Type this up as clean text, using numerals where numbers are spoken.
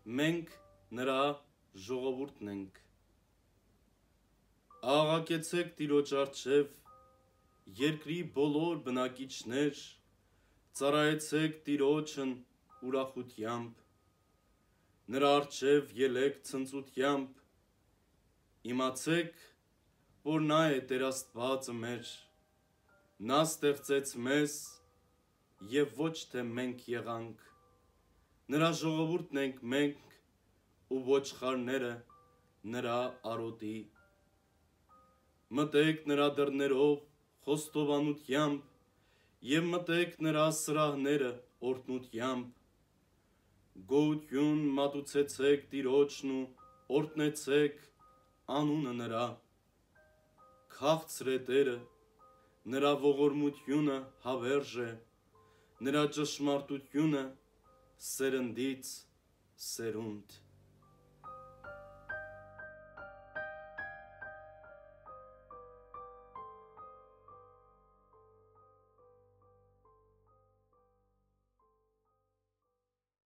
մենք նրա ժողովուրդն ենք։ Աղաղակեցեք Տիրոջ առջև, երկրի բոլոր բնակիչներ, ծառայեցեք Տիրոջն ուրախությամբ, նրա առջև ելեք ցնծությամբ, իմացեք, որ նա է Տեր Աստվածը մեր, նա ստեղծեց մեզ և ոչ թե մենք եղանք, նրա ժողովուրդն ենք մենք ու ոչխարները նրա արոտի։ Մտեք նրա դռներով խոստովանությամբ և մտեք նրա սրահները օրհնությամբ, գոհություն մատուցեցեք Տիրոջն ու օրհնեցեք անունը նրա, քաղցր է Տերը, նրա ողորմությունը հավերժ է, նրա ճշմարտությունը սերնդից սերունդ։